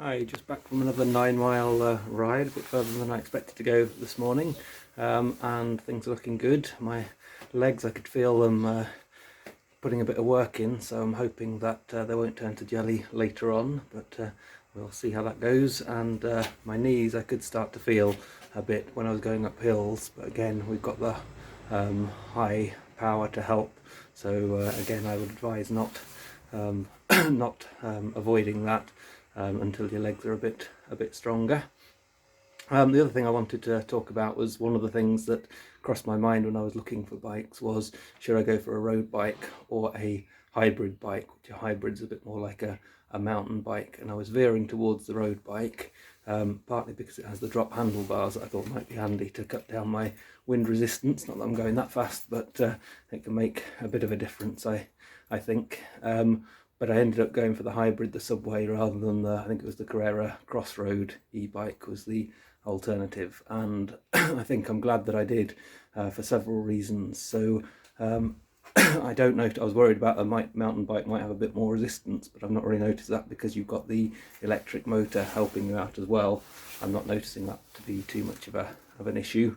Hi, just back from another 9 mile ride, a bit further than I expected to go this morning, and things are looking good. My legs, I could feel them putting a bit of work in, so I'm hoping that they won't turn to jelly later on, but we'll see how that goes. And my knees, I could start to feel a bit when I was going up hills, but again, we've got the high power to help, so again, I would advise not avoiding that until your legs are a bit stronger. The other thing I wanted to talk about was one of the things that crossed my mind when I was looking for bikes was, should I go for a road bike or a hybrid bike, which a hybrid's a bit more like a mountain bike, and I was veering towards the road bike, partly because it has the drop handlebars that I thought might be handy to cut down my wind resistance. Not that I'm going that fast, but it can make a bit of a difference, I think. But I ended up going for the hybrid, the Subway, rather than I think it was the Carrera Crossroad e-bike was the alternative. And I think I'm glad that I did for several reasons. So I don't know, I was worried about a mountain bike might have a bit more resistance, but I've not really noticed that because you've got the electric motor helping you out as well. I'm not noticing that to be too much of an issue.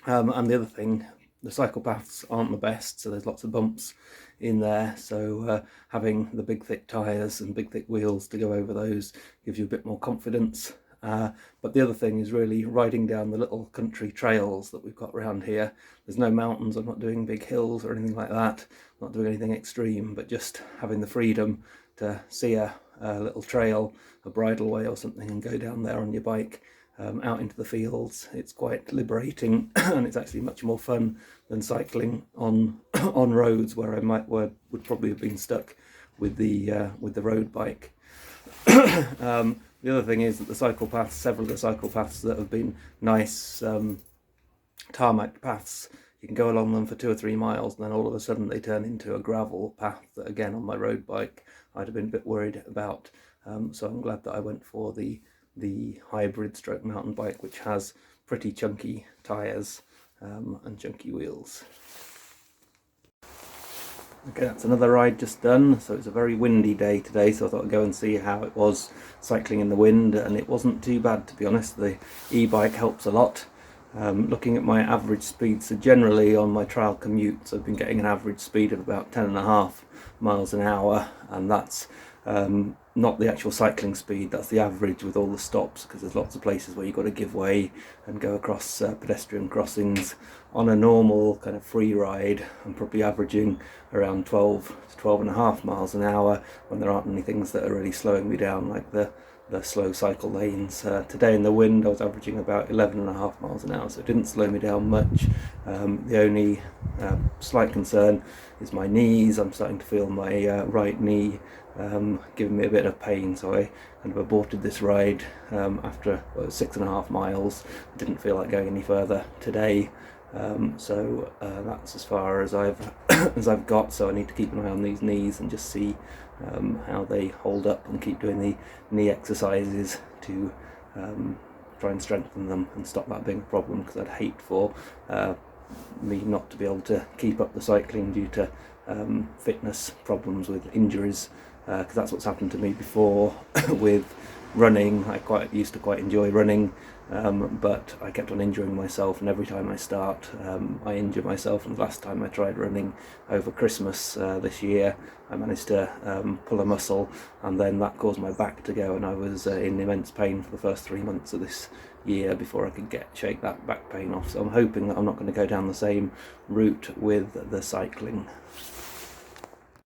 And the other thing, the cycle paths aren't the best, so there's lots of bumps in there, so having the big thick tyres and big thick wheels to go over those gives you a bit more confidence. But the other thing is really riding down the little country trails that we've got around here. There's no mountains, I'm not doing big hills or anything like that, I'm not doing anything extreme, but just having the freedom to see a little trail, a bridleway or something, and go down there on your bike out into the fields. It's quite liberating and it's actually much more fun than cycling on on roads where would probably have been stuck with the road bike. The other thing is that the cycle paths, several of the cycle paths that have been nice tarmac paths, you can go along them for 2 or 3 miles and then all of a sudden they turn into a gravel path that, again, on my road bike I'd have been a bit worried about. So I'm glad that I went for the hybrid stroke mountain bike, which has pretty chunky tyres and chunky wheels. Okay, that's another ride just done. So it's a very windy day today, so I thought I'd go and see how it was cycling in the wind, and it wasn't too bad, to be honest. The e-bike helps a lot. Looking at my average speed, so generally on my trail commutes I've been getting an average speed of about 10.5 miles an hour, and that's not the actual cycling speed, that's the average with all the stops, because there's lots of places where you've got to give way and go across pedestrian crossings. On a normal kind of free ride I'm probably averaging around 12 to 12.5 miles an hour when there aren't any things that are really slowing me down, like the slow cycle lanes. Today in the wind I was averaging about 11.5 miles an hour, so it didn't slow me down much. The only slight concern is my knees. I'm starting to feel my right knee giving me a bit of pain, so I kind of aborted this ride after 6.5 miles. Didn't feel like going any further today, so that's as far as I've got. So I need to keep an eye on these knees and just see how they hold up, and keep doing the knee exercises to try and strengthen them and stop that being a problem, because I'd hate for me not to be able to keep up the cycling due to fitness problems with injuries, because that's what's happened to me before with running. I used to quite enjoy running, but I kept on injuring myself, and every time I start I injure myself. And the last time I tried running over Christmas this year, I managed to pull a muscle, and then that caused my back to go, and I was in immense pain for the first 3 months of this year before I could shake that back pain off. So I'm hoping that I'm not going to go down the same route with the cycling.